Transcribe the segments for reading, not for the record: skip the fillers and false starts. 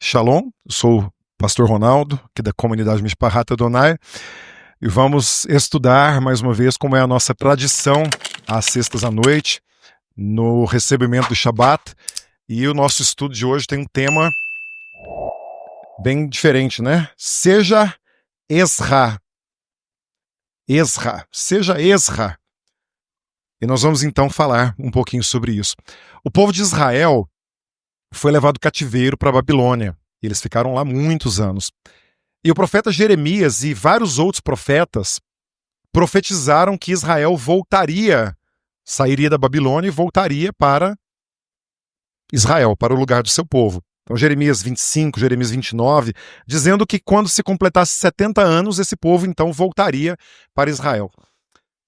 Shalom, eu sou o pastor Ronaldo, aqui da comunidade Mishpahat Adonai, e vamos estudar mais uma vez, como é a nossa tradição, às sextas à noite, no recebimento do Shabat. E o nosso estudo de hoje tem um tema bem diferente, né? Seja Ezra. Seja Ezra. E nós vamos então falar um pouquinho sobre isso. O povo de Israel foi levado cativeiro para a Babilônia. E eles ficaram lá muitos anos. E o profeta Jeremias e vários outros profetas profetizaram que Israel sairia da Babilônia e voltaria para Israel, para o lugar do seu povo. Então Jeremias 25, Jeremias 29, dizendo que quando se completasse 70 anos, esse povo então voltaria para Israel.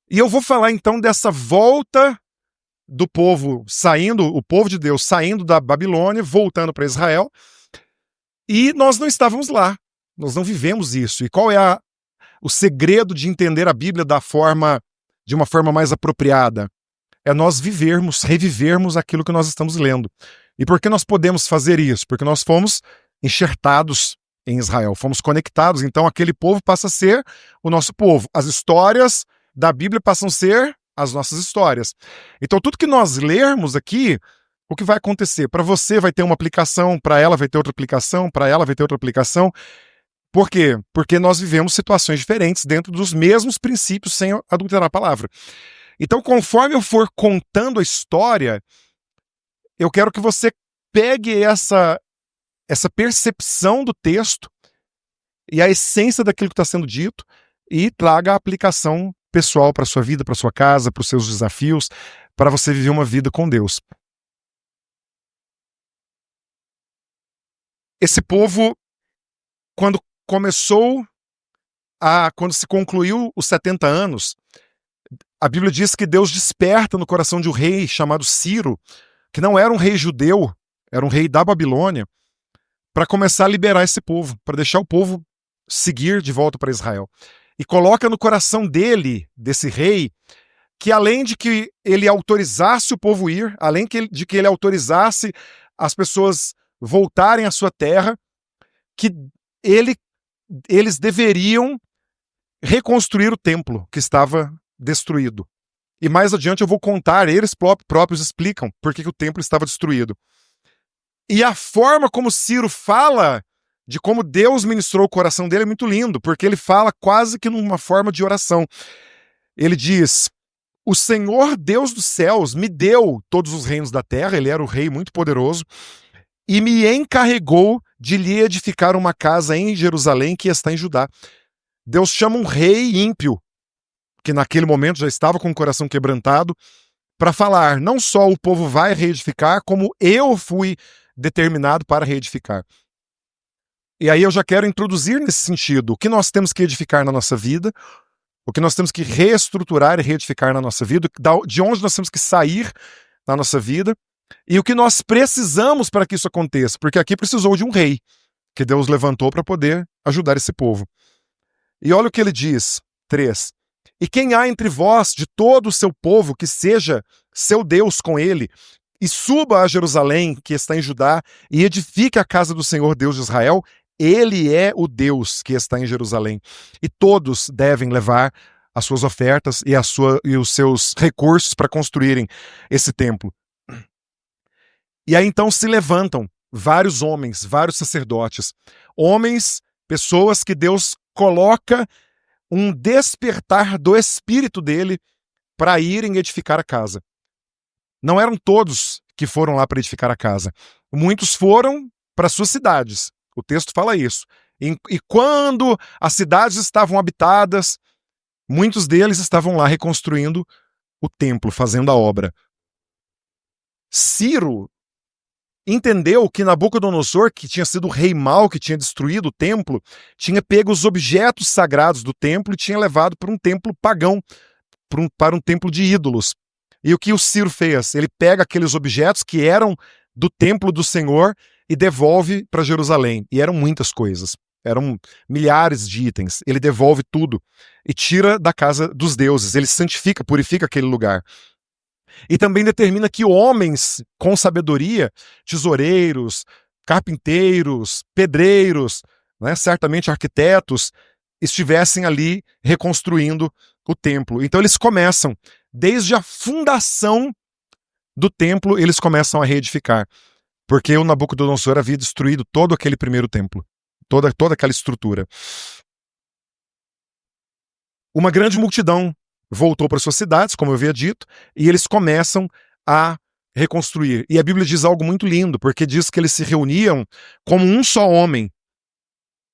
E eu vou falar então dessa volta do povo saindo, o povo de Deus saindo da Babilônia, voltando para Israel, e nós não estávamos lá, nós não vivemos isso. E qual é o segredo de entender a Bíblia de uma forma mais apropriada? É nós revivermos aquilo que nós estamos lendo. E por que nós podemos fazer isso? Porque nós fomos enxertados em Israel, fomos conectados, então aquele povo passa a ser o nosso povo. As histórias da Bíblia passam a ser as nossas histórias. Então tudo que nós lermos aqui, o que vai acontecer? Para você vai ter uma aplicação, para ela vai ter outra aplicação, para ela vai ter outra aplicação. Por quê? Porque nós vivemos situações diferentes dentro dos mesmos princípios sem adulterar a palavra. Então, conforme eu for contando a história, eu quero que você pegue essa percepção do texto e a essência daquilo que está sendo dito e traga a aplicação pessoal para a sua vida, para a sua casa, para os seus desafios, para você viver uma vida com Deus. Esse povo, quando se concluiu os 70 anos, a Bíblia diz que Deus desperta no coração de um rei chamado Ciro, que não era um rei judeu, era um rei da Babilônia, para começar a liberar esse povo, para deixar o povo seguir de volta para Israel. E coloca no coração desse rei, que além de que ele autorizasse o povo ir, além de que ele autorizasse as pessoas voltarem à sua terra, que eles deveriam reconstruir o templo que estava destruído. E mais adiante eu vou contar, eles próprios explicam por que o templo estava destruído. E a forma como Ciro fala de como Deus ministrou o coração dele é muito lindo, porque ele fala quase que numa forma de oração. Ele diz: o Senhor Deus dos céus me deu todos os reinos da terra, ele era o rei muito poderoso, e me encarregou de lhe edificar uma casa em Jerusalém que está em Judá. Deus chama um rei ímpio, que naquele momento já estava com o coração quebrantado, para falar, não só o povo vai reedificar, como eu fui determinado para reedificar. E aí eu já quero introduzir nesse sentido o que nós temos que edificar na nossa vida, o que nós temos que reestruturar e reedificar na nossa vida, de onde nós temos que sair na nossa vida, e o que nós precisamos para que isso aconteça, porque aqui precisou de um rei, que Deus levantou para poder ajudar esse povo. E olha o que ele diz, 3. E quem há entre vós, de todo o seu povo, que seja seu Deus com ele, e suba a Jerusalém, que está em Judá, e edifique a casa do Senhor Deus de Israel, ele é o Deus que está em Jerusalém. E todos devem levar as suas ofertas e os seus recursos para construírem esse templo. E aí então se levantam vários homens, vários sacerdotes, pessoas que Deus coloca um despertar do espírito dele para irem edificar a casa. Não eram todos que foram lá para edificar a casa. Muitos foram para suas cidades. O texto fala isso. E quando as cidades estavam habitadas, muitos deles estavam lá reconstruindo o templo, fazendo a obra. Ciro entendeu que Nabucodonosor, que tinha sido o rei mau, que tinha destruído o templo, tinha pego os objetos sagrados do templo e tinha levado para um templo pagão, para um templo de ídolos. E o que o Ciro fez? Ele pega aqueles objetos que eram do templo do Senhor e devolve para Jerusalém. E eram muitas coisas. Eram milhares de itens. Ele devolve tudo e tira da casa dos deuses. Ele santifica, purifica aquele lugar. E também determina que homens com sabedoria, tesoureiros, carpinteiros, pedreiros, né, certamente arquitetos, estivessem ali reconstruindo o templo. Então eles começam, desde a fundação do templo, eles começam a reedificar. Porque o Nabucodonosor havia destruído todo aquele primeiro templo, toda aquela estrutura. Uma grande multidão voltou para suas cidades, como eu havia dito, e eles começam a reconstruir. E a Bíblia diz algo muito lindo, porque diz que eles se reuniam como um só homem,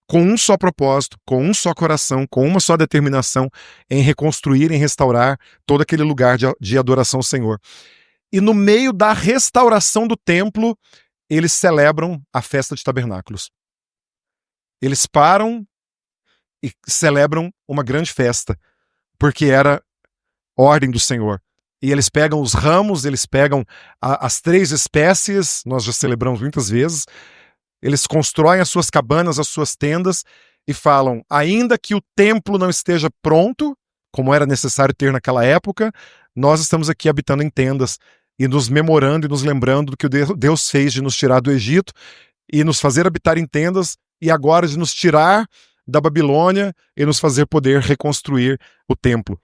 com um só propósito, com um só coração, com uma só determinação em reconstruir, em restaurar todo aquele lugar de adoração ao Senhor. E no meio da restauração do templo, eles celebram a festa de tabernáculos. Eles param e celebram uma grande festa, porque era ordem do Senhor. E eles pegam os ramos, eles pegam as 3 espécies, nós já celebramos muitas vezes, eles constroem as suas cabanas, as suas tendas, e falam, ainda que o templo não esteja pronto, como era necessário ter naquela época, nós estamos aqui habitando em tendas, e nos memorando e nos lembrando do que Deus fez de nos tirar do Egito, e nos fazer habitar em tendas, e agora de nos tirar da Babilônia, e nos fazer poder reconstruir o templo.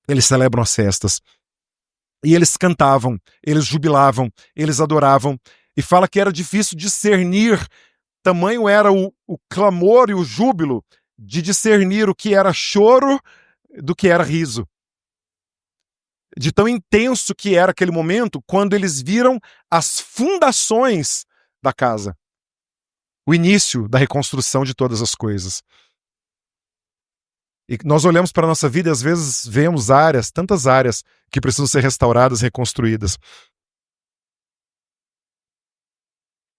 Eles celebram as festas. E eles cantavam, eles jubilavam, eles adoravam, e fala que era difícil discernir, tamanho era o clamor e o júbilo de discernir o que era choro do que era riso. De tão intenso que era aquele momento, quando eles viram as fundações da casa. O início da reconstrução de todas as coisas. E nós olhamos para a nossa vida e às vezes vemos áreas, tantas áreas, que precisam ser restauradas, reconstruídas.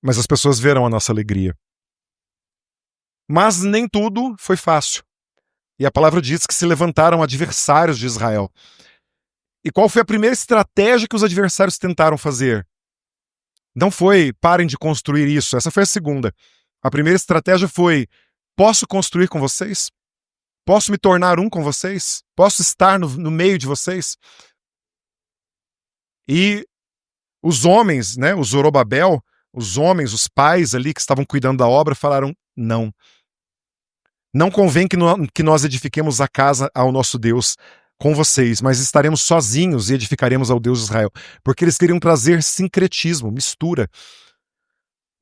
Mas as pessoas verão a nossa alegria. Mas nem tudo foi fácil. E a palavra diz que se levantaram adversários de Israel. E qual foi a primeira estratégia que os adversários tentaram fazer? Não foi, parem de construir isso. Essa foi a segunda. A primeira estratégia foi, posso construir com vocês? Posso me tornar um com vocês? Posso estar no meio de vocês? E os homens, né, o Zorobabel, os homens, os pais ali que estavam cuidando da obra, falaram, não. Não convém que nós edifiquemos a casa ao nosso Deus com vocês, mas estaremos sozinhos e edificaremos ao Deus de Israel. Porque eles queriam trazer sincretismo, mistura.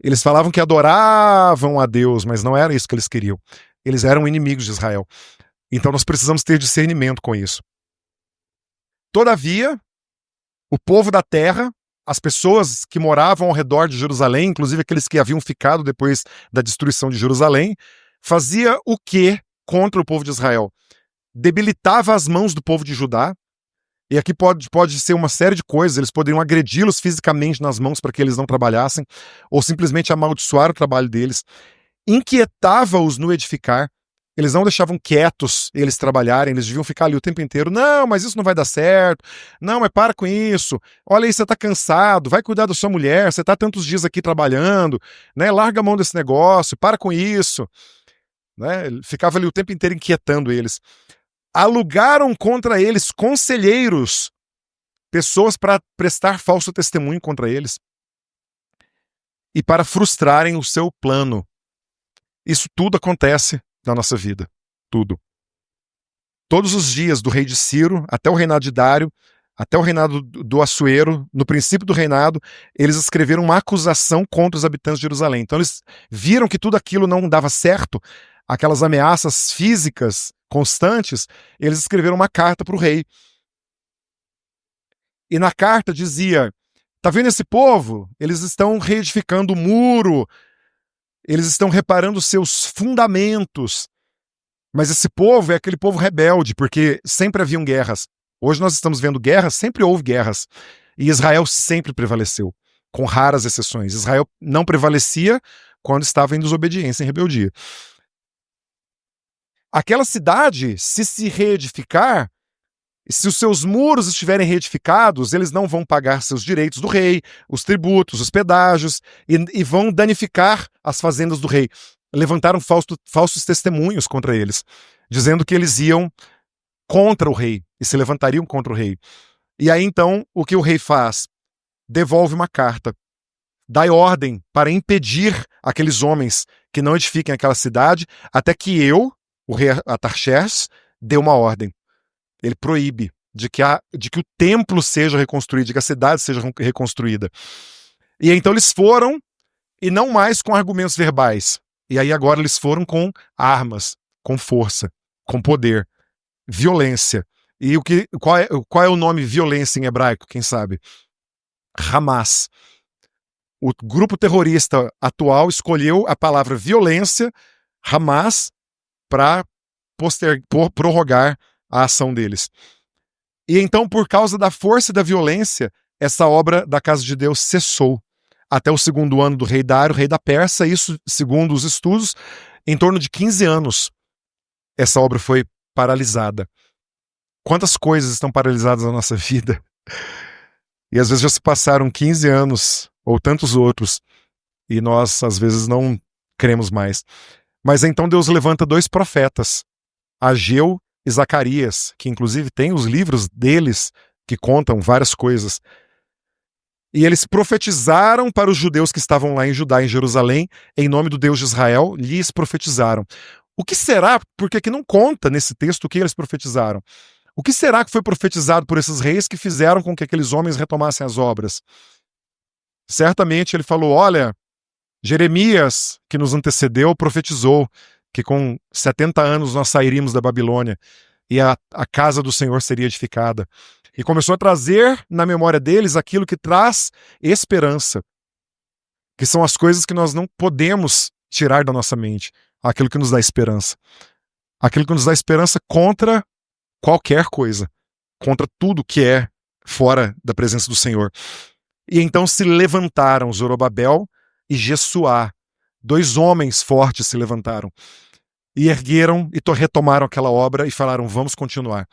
Eles falavam que adoravam a Deus, mas não era isso que eles queriam. Eles eram inimigos de Israel. Então nós precisamos ter discernimento com isso. Todavia, o povo da terra, as pessoas que moravam ao redor de Jerusalém, inclusive aqueles que haviam ficado depois da destruição de Jerusalém, fazia o quê contra o povo de Israel? Debilitava as mãos do povo de Judá, e aqui pode ser uma série de coisas, eles poderiam agredi-los fisicamente nas mãos para que eles não trabalhassem, ou simplesmente amaldiçoar o trabalho deles. Inquietava-os no edificar, eles não deixavam quietos eles trabalharem, eles deviam ficar ali o tempo inteiro, não, mas isso não vai dar certo, não, mas para com isso, olha aí, você está cansado, vai cuidar da sua mulher, você está tantos dias aqui trabalhando, né? Larga a mão desse negócio, para com isso. Né? Ficava ali o tempo inteiro inquietando eles. Alugaram contra eles conselheiros, pessoas para prestar falso testemunho contra eles e para frustrarem o seu plano. Isso tudo acontece na nossa vida. Tudo. Todos os dias do rei de Ciro, até o reinado de Dário, até o reinado do Assuero, no princípio do reinado, eles escreveram uma acusação contra os habitantes de Jerusalém. Então eles viram que tudo aquilo não dava certo, aquelas ameaças físicas constantes, eles escreveram uma carta para o rei. E na carta dizia, tá vendo esse povo? Eles estão reedificando o muro, eles estão reparando seus fundamentos. Mas esse povo é aquele povo rebelde, porque sempre haviam guerras. Hoje nós estamos vendo guerras, sempre houve guerras. E Israel sempre prevaleceu, com raras exceções. Israel não prevalecia quando estava em desobediência, em rebeldia. Aquela cidade, se reedificar, se os seus muros estiverem reedificados, eles não vão pagar seus direitos do rei, os tributos, os pedágios, e vão danificar as fazendas do rei. Levantaram falsos testemunhos contra eles, dizendo que eles iam contra o rei, e se levantariam contra o rei. E aí então, o que o rei faz? Devolve uma carta. dai ordem para impedir aqueles homens que não edifiquem aquela cidade, até que eu, o rei Artaxerxes, dê uma ordem. Ele proíbe de que o templo seja reconstruído, de que a cidade seja reconstruída. E então eles foram, e não mais com argumentos verbais. E aí agora eles foram com armas, com força, com poder, violência. E qual é o nome violência em hebraico, quem sabe? Hamas. O grupo terrorista atual escolheu a palavra violência, Hamas, para prorrogar a ação deles. E então, por causa da força e da violência, essa obra da Casa de Deus cessou. Até o segundo ano do rei Dário, rei da Pérsia, isso, segundo os estudos, em torno de 15 anos, essa obra foi paralisada. Quantas coisas estão paralisadas na nossa vida? E às vezes já se passaram 15 anos, ou tantos outros, e nós às vezes não cremos mais. Mas então Deus levanta 2 profetas, Ageu e Zacarias, que inclusive tem os livros deles que contam várias coisas. E eles profetizaram para os judeus que estavam lá em Judá, em Jerusalém, em nome do Deus de Israel, lhes profetizaram. O que será, porque aqui não conta nesse texto o que eles profetizaram. O que será que foi profetizado por esses reis que fizeram com que aqueles homens retomassem as obras? Certamente ele falou, olha, Jeremias, que nos antecedeu, profetizou que com 70 anos nós sairíamos da Babilônia e a casa do Senhor seria edificada. E começou a trazer na memória deles aquilo que traz esperança, que são as coisas que nós não podemos tirar da nossa mente, aquilo que nos dá esperança. Aquilo que nos dá esperança contra qualquer coisa, contra tudo que é fora da presença do Senhor. E então se levantaram Zorobabel e Jessuá, 2 homens fortes se levantaram, e ergueram e retomaram aquela obra e falaram, vamos continuar.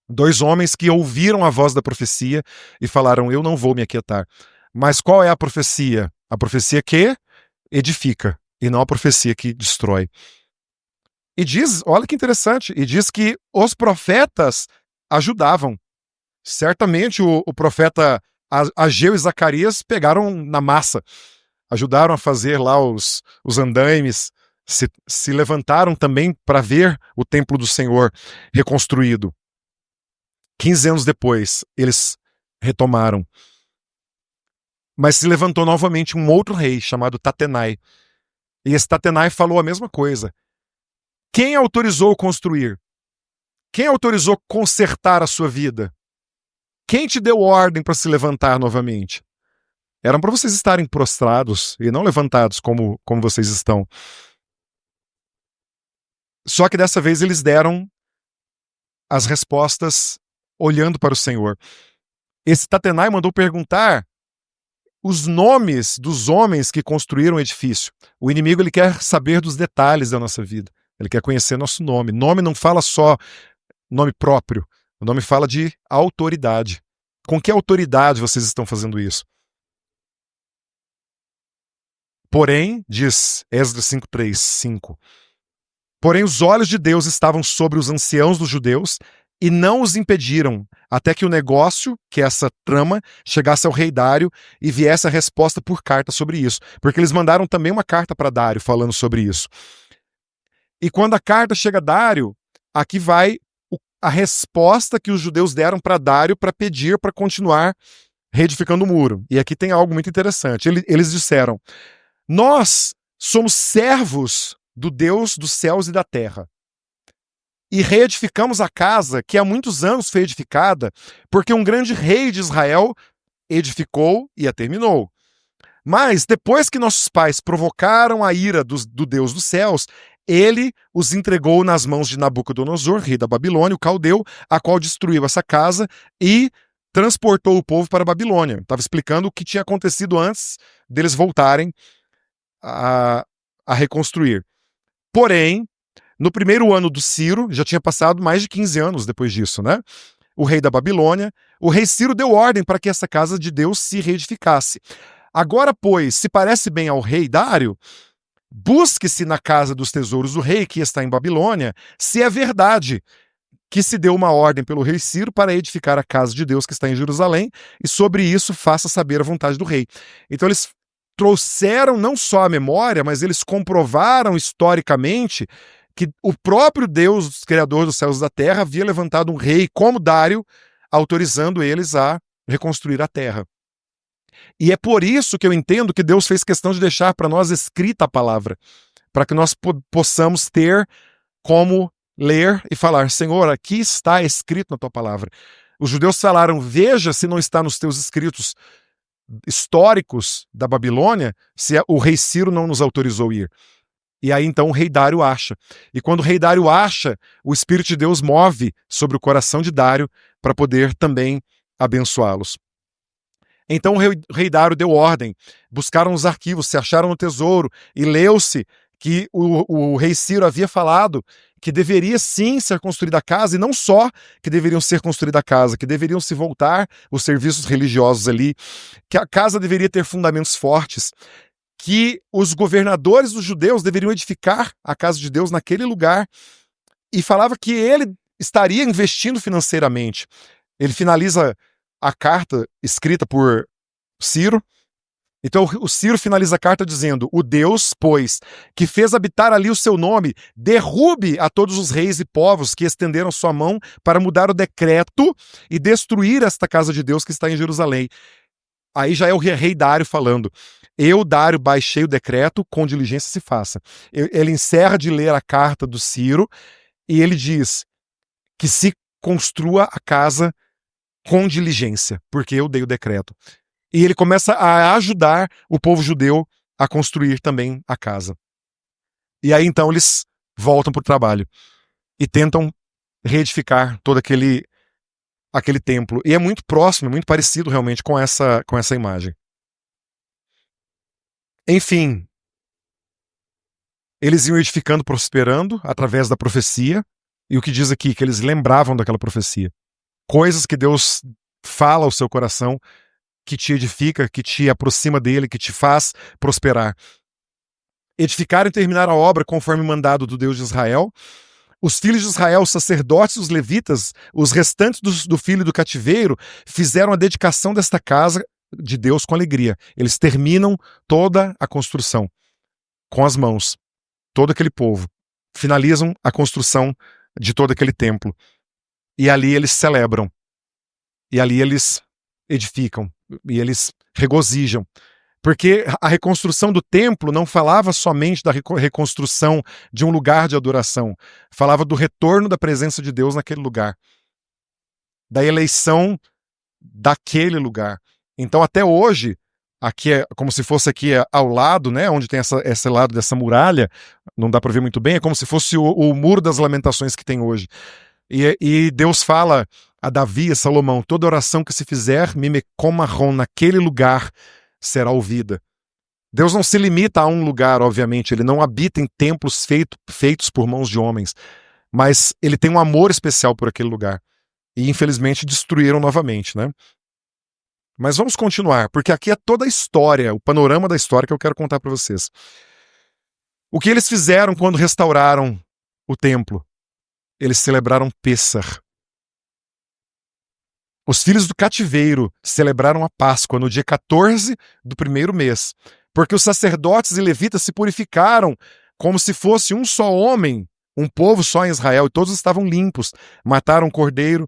2 homens que ouviram a voz da profecia e falaram, eu não vou me aquietar. Mas qual é a profecia? A profecia que edifica, e não a profecia que destrói. E diz, olha que interessante, e diz que os profetas ajudavam. Certamente o profeta Ageu e Zacarias pegaram na massa, ajudaram a fazer lá os andaimes, se levantaram também para ver o templo do Senhor reconstruído. 15 anos depois, eles retomaram. Mas se levantou novamente um outro rei chamado Tatenai. E esse Tatenai falou a mesma coisa. Quem autorizou construir? Quem autorizou consertar a sua vida? Quem te deu ordem para se levantar novamente? Eram para vocês estarem prostrados e não levantados como vocês estão. Só que dessa vez eles deram as respostas olhando para o Senhor. Esse Tatenai mandou perguntar os nomes dos homens que construíram o edifício. O inimigo ele quer saber dos detalhes da nossa vida. Ele quer conhecer nosso nome. Nome não fala só nome próprio. O nome fala de autoridade. Com que autoridade vocês estão fazendo isso? Porém, diz Esdras 5:3-5, porém os olhos de Deus estavam sobre os anciãos dos judeus e não os impediram, até que o negócio, que é essa trama, chegasse ao rei Dário e viesse a resposta por carta sobre isso. Porque eles mandaram também uma carta para Dário falando sobre isso. E quando a carta chega a Dário, aqui vai a resposta que os judeus deram para Dário para pedir para continuar reedificando o muro. E aqui tem algo muito interessante. Eles disseram, nós somos servos do Deus dos céus e da terra. E reedificamos a casa que há muitos anos foi edificada, porque um grande rei de Israel edificou e a terminou. Mas depois que nossos pais provocaram a ira do Deus dos céus, ele os entregou nas mãos de Nabucodonosor, rei da Babilônia, o caldeu, a qual destruiu essa casa e transportou o povo para a Babilônia. Estava explicando o que tinha acontecido antes deles voltarem a reconstruir. Porém, no primeiro ano do Ciro, já tinha passado mais de 15 anos depois disso, né? O rei da Babilônia, o rei Ciro deu ordem para que essa casa de Deus se reedificasse. Agora, pois, se parece bem ao rei Dário, busque-se na casa dos tesouros do rei que está em Babilônia, se é verdade que se deu uma ordem pelo rei Ciro para edificar a casa de Deus que está em Jerusalém, e sobre isso faça saber a vontade do rei. Então eles trouxeram não só a memória, mas eles comprovaram historicamente que o próprio Deus, criador dos céus e da terra, havia levantado um rei como Dário, autorizando eles a reconstruir a terra. E é por isso que eu entendo que Deus fez questão de deixar para nós escrita a palavra, para que nós possamos ter como ler e falar: Senhor, aqui está escrito na tua palavra. Os judeus falaram: veja se não está nos teus escritos históricos da Babilônia, se o rei Ciro não nos autorizou ir. E aí então o rei Dário acha. E quando o rei Dário acha, o Espírito de Deus move sobre o coração de Dário para poder também abençoá-los. Então o rei Dário deu ordem, buscaram os arquivos, se acharam no tesouro, e leu-se que o rei Ciro havia falado que deveria sim ser construída a casa, e não só que deveriam ser construída a casa, que deveriam se voltar os serviços religiosos ali, que a casa deveria ter fundamentos fortes, que os governadores dos judeus deveriam edificar a casa de Deus naquele lugar, e falava que ele estaria investindo financeiramente. Ele finaliza a carta escrita por Ciro. Então o Ciro finaliza a carta dizendo: o Deus, pois, que fez habitar ali o seu nome, derrube a todos os reis e povos que estenderam sua mão para mudar o decreto e destruir esta casa de Deus que está em Jerusalém. Aí já é o rei Dário falando: eu, Dário, baixei o decreto, com diligência se faça. Ele encerra de ler a carta do Ciro e ele diz que se construa a casa com diligência, porque eu dei o decreto. E ele começa a ajudar o povo judeu a construir também a casa. E aí então eles voltam para o trabalho e tentam reedificar todo aquele templo. E é muito próximo, muito parecido realmente com essa imagem. Enfim, eles iam edificando, prosperando através da profecia. E o que diz aqui? Que eles lembravam daquela profecia. Coisas que Deus fala ao seu coração, que te edifica, que te aproxima dele, que te faz prosperar. Edificaram e terminaram a obra conforme mandado do Deus de Israel. Os filhos de Israel, os sacerdotes, os levitas, os restantes do filho do cativeiro, fizeram a dedicação desta casa de Deus com alegria. Eles terminam toda a construção com as mãos. Todo aquele povo. Finalizam a construção de todo aquele templo. E ali eles celebram. E ali eles edificam. E eles regozijam. Porque a reconstrução do templo não falava somente da reconstrução de um lugar de adoração. Falava do retorno da presença de Deus naquele lugar. Da eleição daquele lugar. Então até hoje, aqui é como se fosse aqui ao lado, né, onde tem esse lado dessa muralha, não dá para ver muito bem, é como se fosse o muro das lamentações que tem hoje. E Deus fala a Davi, a Salomão: toda oração que se fizer, mimecomarron, naquele lugar será ouvida. Deus não se limita a um lugar, obviamente, ele não habita em templos feitos por mãos de homens, mas ele tem um amor especial por aquele lugar. E infelizmente destruíram novamente, né? Mas vamos continuar, porque aqui é toda a história, o panorama da história que eu quero contar para vocês. O que eles fizeram quando restauraram o templo? Eles celebraram Pêssar. Os filhos do cativeiro celebraram a Páscoa no dia 14 do primeiro mês, porque os sacerdotes e levitas se purificaram como se fosse um só homem, um povo só em Israel, e todos estavam limpos. Mataram um cordeiro,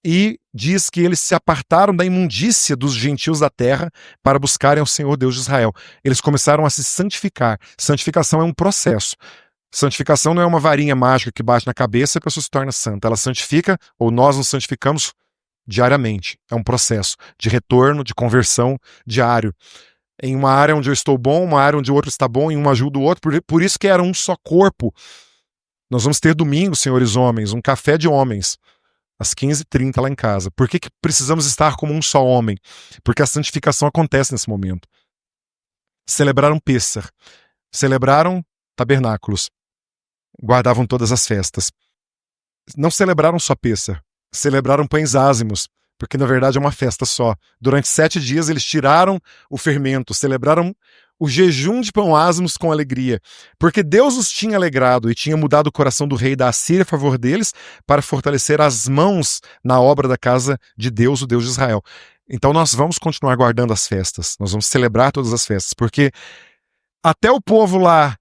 e diz que eles se apartaram da imundícia dos gentios da terra para buscarem ao Senhor Deus de Israel. Eles começaram a se santificar. Santificação é um processo. Santificação não é uma varinha mágica que bate na cabeça e a pessoa se torna santa. Ela santifica, ou nós nos santificamos diariamente. É um processo de retorno, de conversão diário. Em uma área onde eu estou bom, uma área onde o outro está bom, e um ajuda o outro. Por isso que era um só corpo. Nós vamos ter domingo, senhores homens, um café de homens, às 15h30 lá em casa. Por que precisamos estar como um só homem? Porque a santificação acontece nesse momento. Celebraram Pêssar. Celebraram tabernáculos. Guardavam todas as festas. Não celebraram só Pêssar. Celebraram pães ázimos, porque na verdade é uma festa só. Durante 7 dias eles tiraram o fermento, celebraram o jejum de pão ázimos com alegria, porque Deus os tinha alegrado e tinha mudado o coração do rei da Assíria a favor deles para fortalecer as mãos na obra da casa de Deus, o Deus de Israel. Então nós vamos continuar guardando as festas, nós vamos celebrar todas as festas, porque até o povo lá,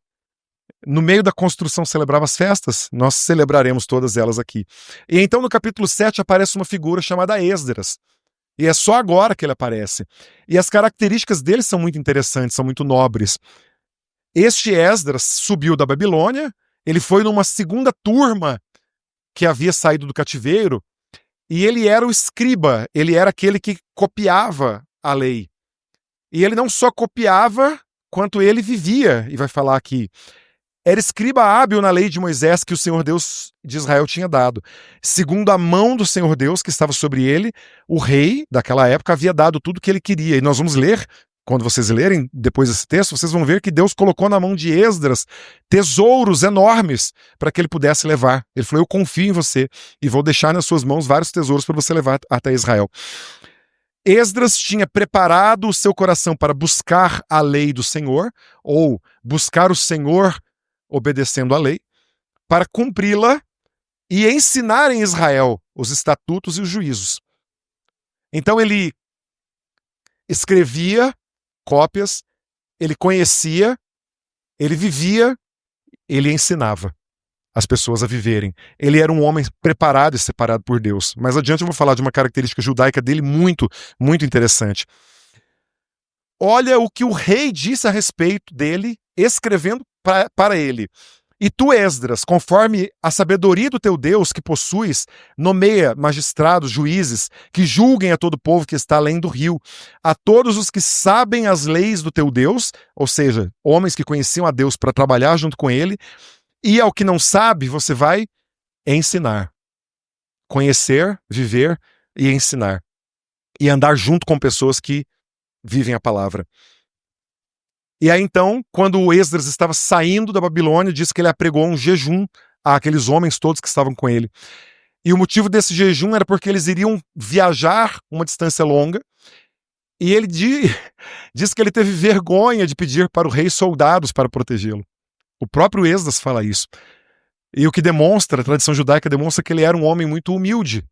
no meio da construção, celebrava as festas, nós celebraremos todas elas aqui. E então no capítulo 7 aparece uma figura chamada Esdras, e é só agora que ele aparece. E as características dele são muito interessantes, são muito nobres. Este Esdras subiu da Babilônia, ele foi numa segunda turma que havia saído do cativeiro, e ele era o escriba, ele era aquele que copiava a lei. E ele não só copiava, quanto ele vivia, e vai falar aqui. Era escriba hábil na lei de Moisés que o Senhor Deus de Israel tinha dado. Segundo a mão do Senhor Deus que estava sobre ele, o rei daquela época havia dado tudo o que ele queria. E nós vamos ler, quando vocês lerem depois desse texto, vocês vão ver que Deus colocou na mão de Esdras tesouros enormes para que ele pudesse levar. Ele falou, eu confio em você e vou deixar nas suas mãos vários tesouros para você levar até Israel. Esdras tinha preparado o seu coração para buscar a lei do Senhor, ou buscar o Senhor obedecendo a lei, para cumpri-la e ensinar em Israel os estatutos e os juízos. Então ele escrevia cópias, ele conhecia, ele vivia, ele ensinava as pessoas a viverem. Ele era um homem preparado e separado por Deus. Mais adiante eu vou falar de uma característica judaica dele muito, muito interessante. Olha o que o rei disse a respeito dele, escrevendo para ele. E tu, Esdras, conforme a sabedoria do teu Deus que possuis, nomeia magistrados, juízes, que julguem a todo o povo que está além do rio, a todos os que sabem as leis do teu Deus, ou seja, homens que conheciam a Deus para trabalhar junto com ele, e ao que não sabe, você vai ensinar. Conhecer, viver e ensinar. E andar junto com pessoas que vivem a palavra. E aí então, quando o Esdras estava saindo da Babilônia, diz que ele apregou um jejum àqueles homens todos que estavam com ele. E o motivo desse jejum era porque eles iriam viajar uma distância longa, e ele diz que ele teve vergonha de pedir para o rei soldados para protegê-lo. O próprio Esdras fala isso. E o que demonstra, a tradição judaica demonstra que ele era um homem muito humilde.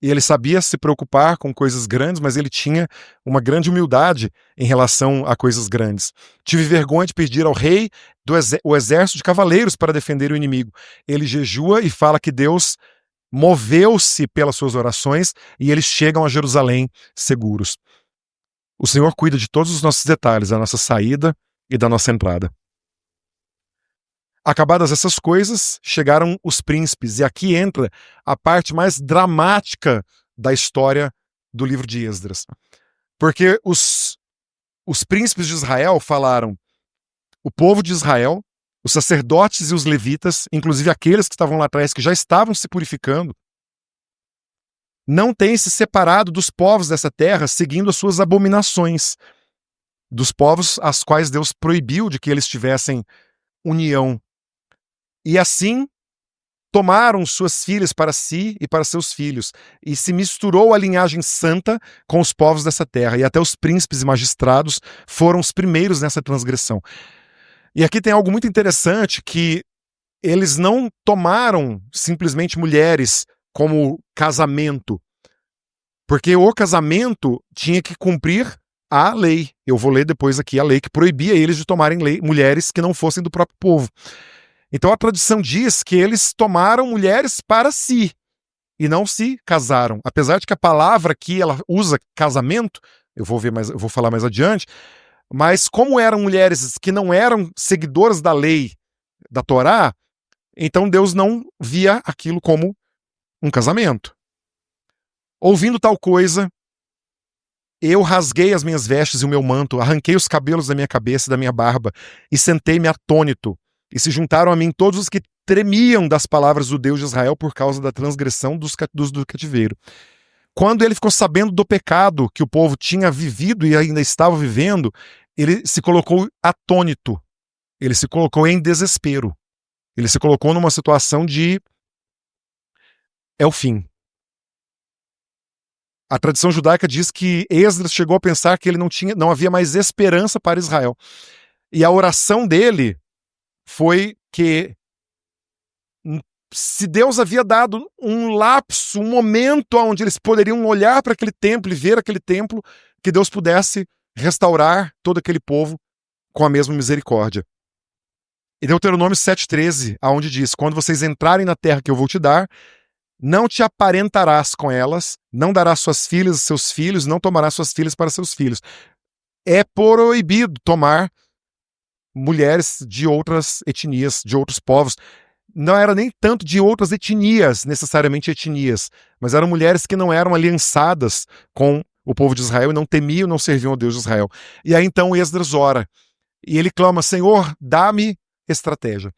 E ele sabia se preocupar com coisas grandes, mas ele tinha uma grande humildade em relação a coisas grandes. Tive vergonha de pedir ao rei o exército de cavaleiros para defender o inimigo. Ele jejua e fala que Deus moveu-se pelas suas orações e eles chegam a Jerusalém seguros. O Senhor cuida de todos os nossos detalhes, da nossa saída e da nossa entrada. Acabadas essas coisas, chegaram os príncipes, e aqui entra a parte mais dramática da história do livro de Esdras. Porque os príncipes de Israel falaram, o povo de Israel, os sacerdotes e os levitas, inclusive aqueles que estavam lá atrás, que já estavam se purificando, não têm se separado dos povos dessa terra, seguindo as suas abominações, dos povos às quais Deus proibiu de que eles tivessem união. E assim, tomaram suas filhas para si e para seus filhos, e se misturou a linhagem santa com os povos dessa terra, e até os príncipes e magistrados foram os primeiros nessa transgressão. E aqui tem algo muito interessante, que eles não tomaram simplesmente mulheres como casamento, porque o casamento tinha que cumprir a lei. Eu vou ler depois aqui a lei que proibia eles de tomarem mulheres que não fossem do próprio povo. Então a tradição diz que eles tomaram mulheres para si e não se casaram. Apesar de que a palavra aqui ela usa casamento, eu vou falar mais adiante, mas como eram mulheres que não eram seguidoras da lei da Torá, então Deus não via aquilo como um casamento. Ouvindo tal coisa, eu rasguei as minhas vestes e o meu manto, arranquei os cabelos da minha cabeça e da minha barba e sentei-me atônito. E se juntaram a mim todos os que tremiam das palavras do Deus de Israel por causa da transgressão do cativeiro. Quando ele ficou sabendo do pecado que o povo tinha vivido e ainda estava vivendo, ele se colocou atônito. Ele se colocou em desespero. Ele se colocou numa situação de... é o fim. A tradição judaica diz que Esdras chegou a pensar que ele não havia mais esperança para Israel. E a oração dele foi que se Deus havia dado um lapso, um momento onde eles poderiam olhar para aquele templo e ver aquele templo, que Deus pudesse restaurar todo aquele povo com a mesma misericórdia. E Deuteronômio 7,13, aonde diz: quando vocês entrarem na terra que eu vou te dar, não te aparentarás com elas, não darás suas filhas a seus filhos, não tomarás suas filhas para seus filhos. É proibido tomar mulheres de outras etnias, de outros povos. Não era nem tanto de outras etnias, necessariamente etnias, mas eram mulheres que não eram aliançadas com o povo de Israel e não temiam, não serviam ao Deus de Israel. E aí então Esdras ora, e ele clama: Senhor, dá-me estratégia.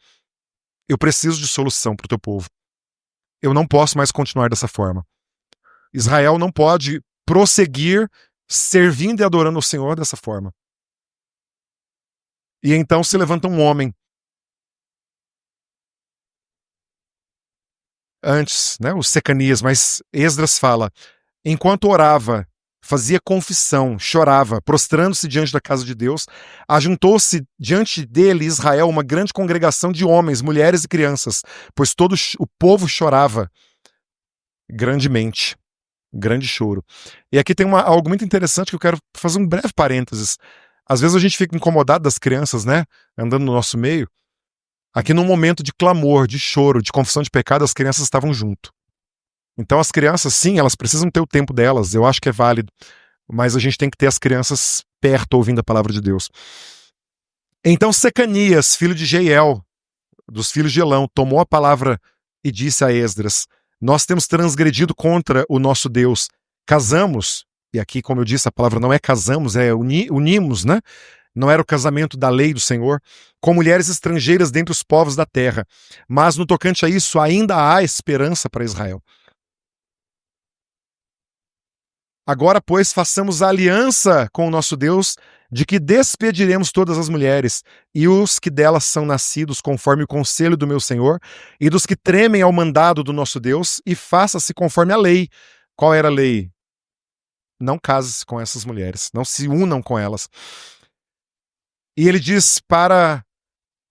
Eu preciso de solução para o teu povo. Eu não posso mais continuar dessa forma. Israel não pode prosseguir servindo e adorando o Senhor dessa forma. E então se levanta um homem. Antes, né, o Secanias, mas Esdras fala: enquanto orava, fazia confissão, chorava, prostrando-se diante da casa de Deus, ajuntou-se diante dele, Israel, uma grande congregação de homens, mulheres e crianças, pois todo o povo chorava grandemente. Grande choro. E aqui tem algo muito interessante que eu quero fazer um breve parênteses. Às vezes a gente fica incomodado das crianças, né, andando no nosso meio. Aqui num momento de clamor, de choro, de confissão de pecado, as crianças estavam junto. Então as crianças, sim, elas precisam ter o tempo delas, eu acho que é válido, mas a gente tem que ter as crianças perto ouvindo a palavra de Deus. Então Secanias, filho de Jeiel, dos filhos de Elão, tomou a palavra e disse a Esdras: nós temos transgredido contra o nosso Deus, casamos, e aqui, como eu disse, a palavra não é casamos, é unimos, né? Não era o casamento da lei do Senhor, com mulheres estrangeiras dentre os povos da terra. Mas no tocante a isso, ainda há esperança para Israel. Agora, pois, façamos aliança com o nosso Deus, de que despediremos todas as mulheres, e os que delas são nascidos conforme o conselho do meu Senhor, e dos que tremem ao mandado do nosso Deus, e faça-se conforme a lei. Qual era a lei? Não case-se com essas mulheres, não se unam com elas. E ele diz para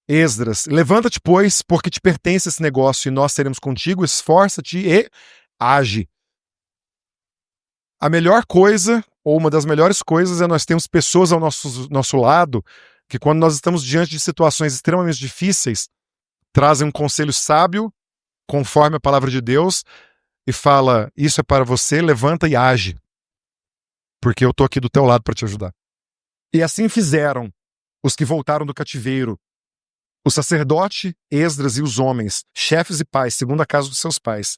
Esdras: levanta-te, pois, porque te pertence esse negócio, e nós seremos contigo, esforça-te e age. A melhor coisa, ou uma das melhores coisas, é nós termos pessoas ao nosso lado, que quando nós estamos diante de situações extremamente difíceis, trazem um conselho sábio, conforme a palavra de Deus, e fala: isso é para você, levanta e age, porque eu estou aqui do teu lado para te ajudar. E assim fizeram os que voltaram do cativeiro, o sacerdote Esdras e os homens, chefes e pais, segundo a casa dos seus pais,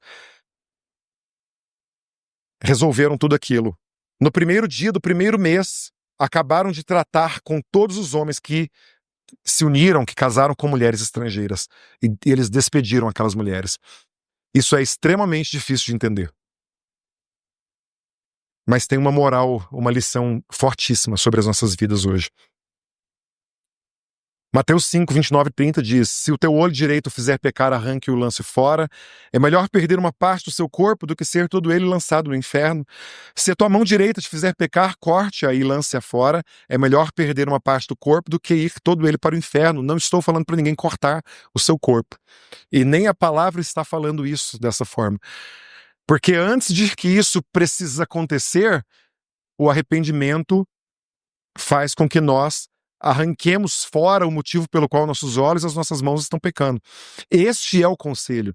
resolveram tudo aquilo. No primeiro dia do primeiro mês, acabaram de tratar com todos os homens que se uniram, que casaram com mulheres estrangeiras, e eles despediram aquelas mulheres. Isso é extremamente difícil de entender. Mas tem uma moral, uma lição fortíssima sobre as nossas vidas hoje. Mateus 5, 29 e 30 diz: se o teu olho direito fizer pecar, arranque e o lance fora. É melhor perder uma parte do seu corpo do que ser todo ele lançado no inferno. Se a tua mão direita te fizer pecar, corte-a e lance-a fora. É melhor perder uma parte do corpo do que ir todo ele para o inferno. Não estou falando para ninguém cortar o seu corpo. E nem a palavra está falando isso dessa forma. Porque antes de que isso precise acontecer, o arrependimento faz com que nós arranquemos fora o motivo pelo qual nossos olhos e as nossas mãos estão pecando. Este é o conselho.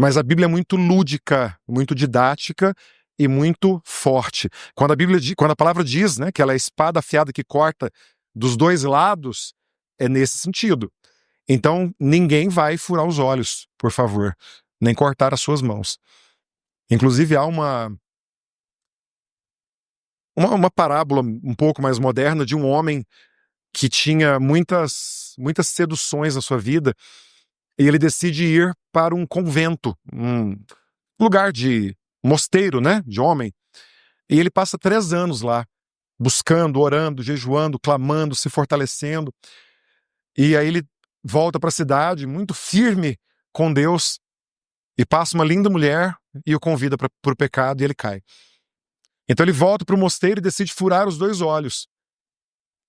Mas a Bíblia é muito lúdica, muito didática e muito forte. Quando a palavra diz, né, que ela é a espada afiada que corta dos dois lados, é nesse sentido. Então, ninguém vai furar os olhos, por favor, nem cortar as suas mãos. Inclusive, há uma parábola um pouco mais moderna de um homem que tinha muitas seduções na sua vida, e ele decide ir para um convento, um lugar de mosteiro, né, de homem, e ele passa 3 anos lá, buscando, orando, jejuando, clamando, se fortalecendo, e aí ele volta para a cidade, muito firme com Deus, e passa uma linda mulher e o convida para o pecado, e ele cai. Então ele volta para o mosteiro e decide furar os 2 olhos,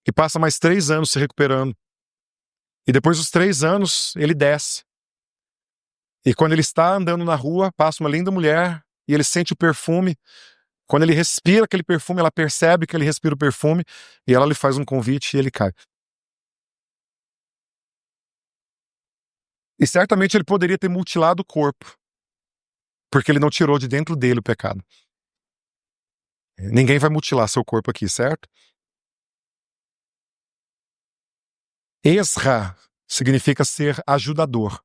e passa mais 3 anos se recuperando. E depois dos 3 anos, ele desce. E quando ele está andando na rua, passa uma linda mulher e ele sente o perfume. Quando ele respira aquele perfume, ela percebe que ele respira o perfume e ela lhe faz um convite e ele cai. E certamente ele poderia ter mutilado o corpo, porque ele não tirou de dentro dele o pecado. Ninguém vai mutilar seu corpo aqui, certo? Ezra significa ser ajudador,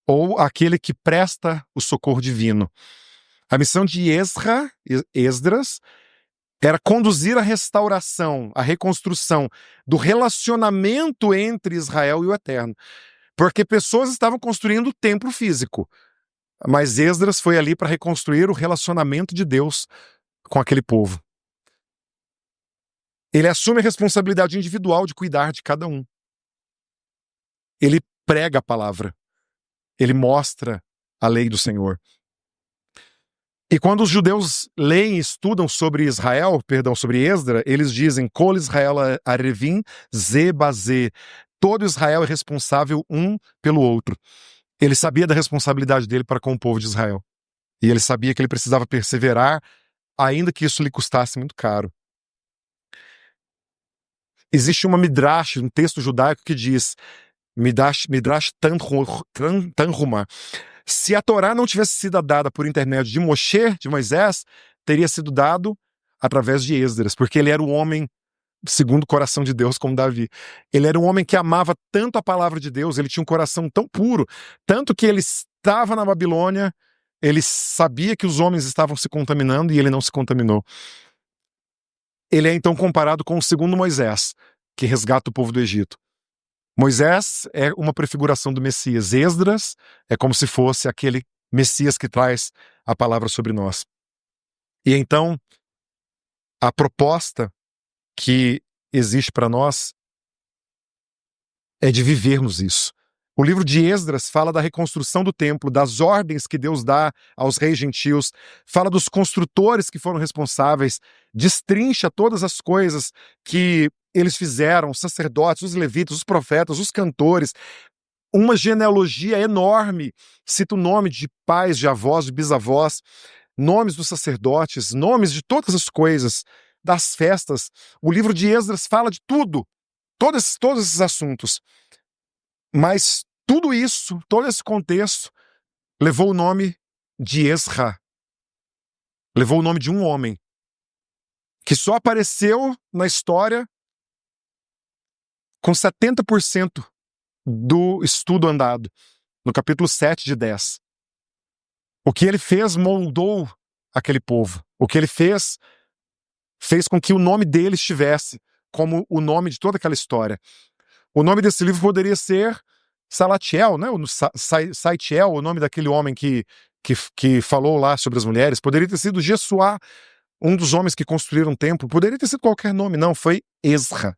ou aquele que presta o socorro divino. A missão de Esdras, era conduzir a restauração, a reconstrução do relacionamento entre Israel e o Eterno. Porque pessoas estavam construindo o templo físico, mas Esdras foi ali para reconstruir o relacionamento de Deus com aquele povo. Ele assume a responsabilidade individual de cuidar de cada um. Ele prega a palavra. Ele mostra a lei do Senhor. E quando os judeus leem e estudam sobre sobre Esdra, eles dizem: Kol Israel arevim ze bazê. Todo Israel é responsável um pelo outro. Ele sabia da responsabilidade dele para com o povo de Israel. E ele sabia que ele precisava perseverar, ainda que isso lhe custasse muito caro. Existe uma midrash, um texto judaico que diz, midrash Tanhuma, se a Torá não tivesse sido dada por intermédio de Moshe, de Moisés, teria sido dado através de Esdras, porque ele era o homem segundo o coração de Deus como Davi. Ele era um homem que amava tanto a palavra de Deus, ele tinha um coração tão puro, tanto que ele estava na Babilônia, ele sabia que os homens estavam se contaminando e ele não se contaminou. Ele é então comparado com o segundo Moisés, que resgata o povo do Egito. Moisés é uma prefiguração do Messias. Esdras é como se fosse aquele Messias que traz a palavra sobre nós. E então, a proposta que existe para nós é de vivermos isso. O livro de Esdras fala da reconstrução do templo, das ordens que Deus dá aos reis gentios, fala dos construtores que foram responsáveis, destrincha todas as coisas que eles fizeram, os sacerdotes, os levitas, os profetas, os cantores, uma genealogia enorme, cita o nome de pais, de avós, de bisavós, nomes dos sacerdotes, nomes de todas as coisas, das festas. O livro de Esdras fala de tudo, todos esses assuntos. Mas tudo isso, todo esse contexto, levou o nome de Ezra. Levou o nome de um homem que só apareceu na história com 70% do estudo andado, no capítulo 7 de 10. O que ele fez moldou aquele povo. O que ele fez com que o nome dele estivesse como o nome de toda aquela história. O nome desse livro poderia ser Salatiel, né? Saitiel, o nome daquele homem que falou lá sobre as mulheres. Poderia ter sido Jesuá, um dos homens que construíram o templo. Poderia ter sido qualquer nome. Não, foi Ezra.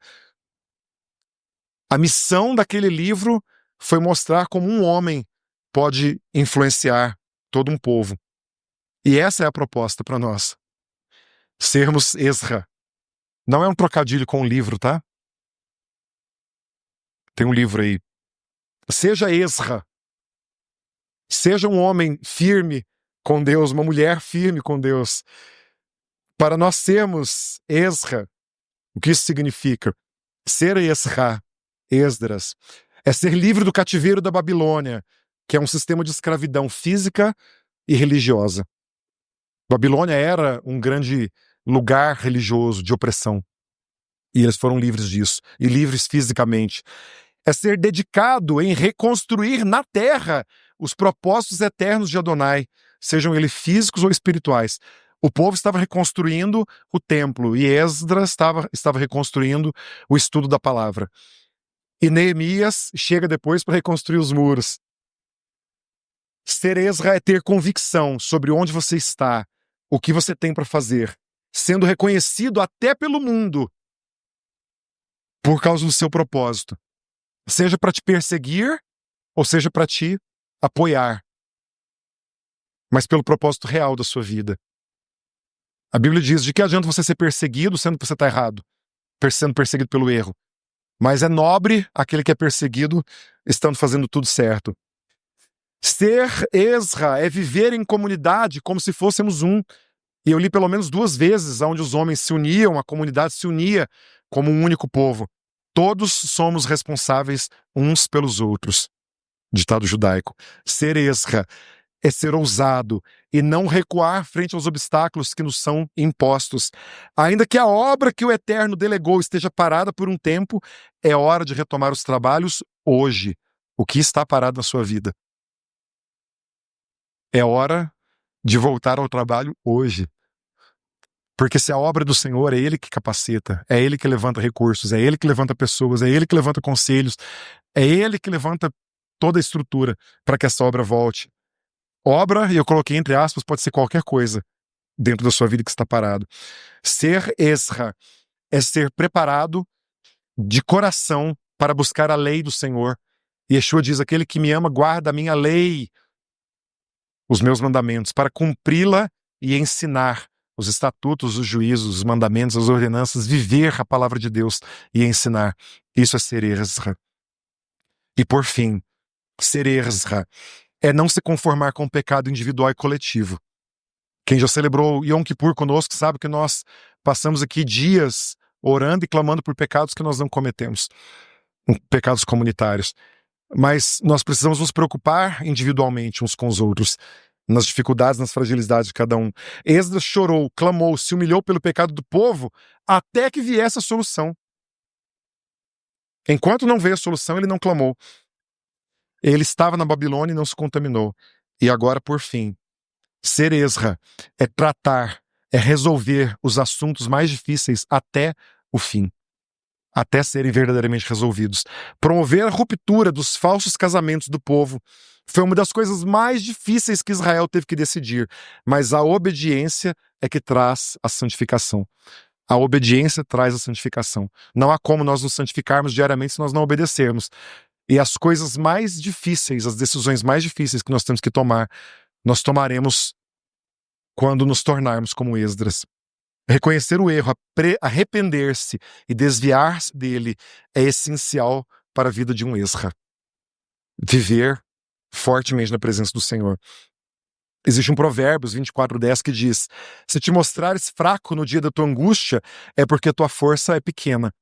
A missão daquele livro foi mostrar como um homem pode influenciar todo um povo. E essa é a proposta para nós. Sermos Ezra. Não é um trocadilho com um livro, tá? Tem um livro aí. Seja Ezra. Seja um homem firme com Deus, uma mulher firme com Deus. Para nós sermos Ezra, o que isso significa? Ser Ezra, Esdras, é ser livre do cativeiro da Babilônia, que é um sistema de escravidão física e religiosa. Babilônia era um grande lugar religioso de opressão. E eles foram livres disso, e livres fisicamente. É ser dedicado em reconstruir na terra os propósitos eternos de Adonai, sejam eles físicos ou espirituais. O povo estava reconstruindo o templo, e Esdras estava reconstruindo o estudo da palavra. E Neemias chega depois para reconstruir os muros. Ser Ezra é ter convicção sobre onde você está, o que você tem para fazer, sendo reconhecido até pelo mundo por causa do seu propósito. Seja para te perseguir, ou seja para te apoiar. Mas pelo propósito real da sua vida. A Bíblia diz, de que adianta você ser perseguido sendo que você está errado? Sendo perseguido pelo erro. Mas é nobre aquele que é perseguido estando fazendo tudo certo. Ser Ezra é viver em comunidade como se fôssemos um. E eu li pelo menos 2 vezes onde os homens se uniam, a comunidade se unia como um único povo. Todos somos responsáveis uns pelos outros. Ditado judaico. Ser Ezra é ser ousado e não recuar frente aos obstáculos que nos são impostos. Ainda que a obra que o Eterno delegou esteja parada por um tempo, é hora de retomar os trabalhos hoje. O que está parado na sua vida? É hora de voltar ao trabalho hoje. Porque se a obra do Senhor é Ele que capacita, é Ele que levanta recursos, é Ele que levanta pessoas, é Ele que levanta conselhos, é Ele que levanta toda a estrutura para que essa obra volte. Obra, e eu coloquei entre aspas, pode ser qualquer coisa dentro da sua vida que está parado. Ser Ezra é ser preparado de coração para buscar a lei do Senhor. Yeshua diz, aquele que me ama guarda a minha lei, os meus mandamentos, para cumpri-la e ensinar os estatutos, os juízos, os mandamentos, as ordenanças, viver a palavra de Deus e ensinar. Isso é ser Ezra. E por fim, ser Ezra é não se conformar com o pecado individual e coletivo. Quem já celebrou Yom Kippur conosco sabe que nós passamos aqui dias orando e clamando por pecados que nós não cometemos, pecados comunitários. Mas nós precisamos nos preocupar individualmente uns com os outros, nas dificuldades, nas fragilidades de cada um. Esdras chorou, clamou, se humilhou pelo pecado do povo, até que viesse a solução. Enquanto não veio a solução, ele não clamou. Ele estava na Babilônia e não se contaminou. E agora, por fim, ser Ezra é tratar, é resolver os assuntos mais difíceis até o fim, até serem verdadeiramente resolvidos. Promover a ruptura dos falsos casamentos do povo foi uma das coisas mais difíceis que Israel teve que decidir, mas a obediência é que traz a santificação. A obediência traz a santificação. Não há como nós nos santificarmos diariamente se nós não obedecermos. E as coisas mais difíceis, as decisões mais difíceis que nós temos que tomar, nós tomaremos quando nos tornarmos como Esdras. Reconhecer o erro, arrepender-se e desviar-se dele é essencial para a vida de um Ezra. Viver fortemente na presença do Senhor. Existe um Provérbios 24:10 que diz: se te mostrares fraco no dia da tua angústia, é porque a tua força é pequena.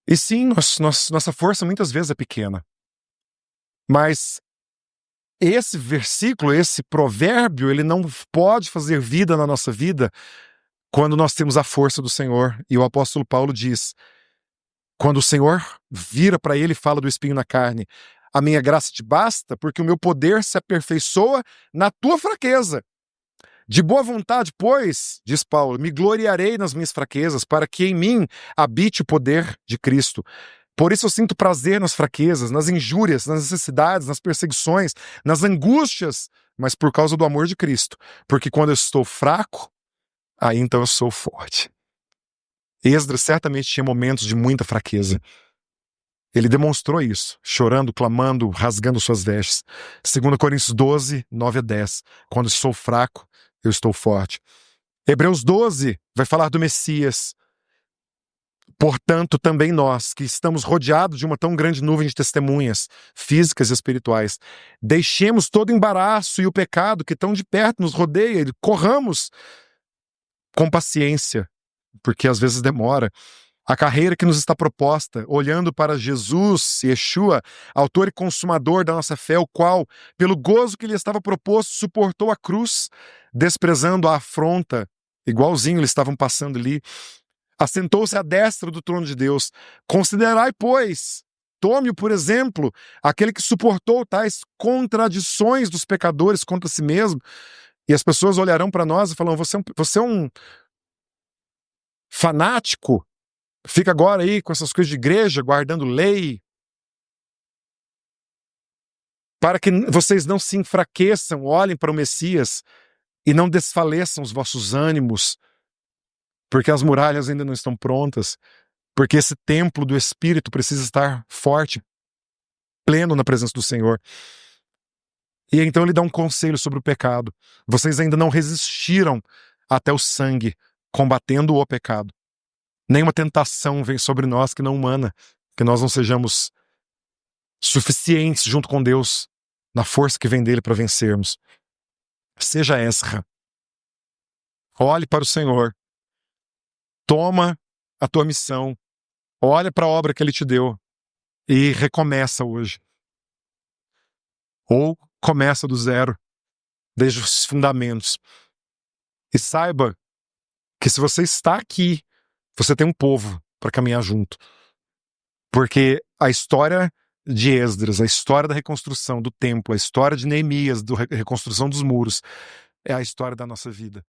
E sim, nossa força muitas vezes é pequena. Mas esse versículo, esse provérbio, ele não pode fazer vida na nossa vida quando nós temos a força do Senhor. E o apóstolo Paulo diz, quando o Senhor vira para ele e fala do espinho na carne, a minha graça te basta, porque o meu poder se aperfeiçoa na tua fraqueza. De boa vontade, pois, diz Paulo, me gloriarei nas minhas fraquezas, para que em mim habite o poder de Cristo. Por isso eu sinto prazer nas fraquezas, nas injúrias, nas necessidades, nas perseguições, nas angústias, mas por causa do amor de Cristo. Porque quando eu estou fraco, aí então eu sou forte. Esdras certamente tinha momentos de muita fraqueza. Ele demonstrou isso, chorando, clamando, rasgando suas vestes. 2 Coríntios 12:9-10. Quando sou fraco, eu estou forte. Hebreus 12 vai falar do Messias. Portanto, também nós, que estamos rodeados de uma tão grande nuvem de testemunhas, físicas e espirituais, deixemos todo o embaraço e o pecado que tão de perto nos rodeia e corramos com paciência, porque às vezes demora, a carreira que nos está proposta, olhando para Jesus, Yeshua, autor e consumador da nossa fé, o qual, pelo gozo que lhe estava proposto, suportou a cruz, desprezando a afronta, igualzinho eles estavam passando ali, assentou-se à destra do trono de Deus. Considerai, pois, tome-o por exemplo, aquele que suportou tais contradições dos pecadores contra si mesmo, e as pessoas olharão para nós e falarão, você é um fanático, fica agora aí com essas coisas de igreja, guardando lei, para que vocês não se enfraqueçam, olhem para o Messias e não desfaleçam os vossos ânimos, porque as muralhas ainda não estão prontas, porque esse templo do Espírito precisa estar forte, pleno na presença do Senhor. E então ele dá um conselho sobre o pecado. Vocês ainda não resistiram até o sangue, combatendo o pecado. Nenhuma tentação vem sobre nós que não humana, que nós não sejamos suficientes junto com Deus na força que vem dele para vencermos. Seja Ezra. Olhe para o Senhor. Toma a tua missão. Olha para a obra que ele te deu e recomeça hoje. Ou começa do zero, desde os fundamentos. E saiba que se você está aqui, você tem um povo para caminhar junto. Porque a história de Esdras, a história da reconstrução do templo, a história de Neemias, da reconstrução dos muros, é a história da nossa vida.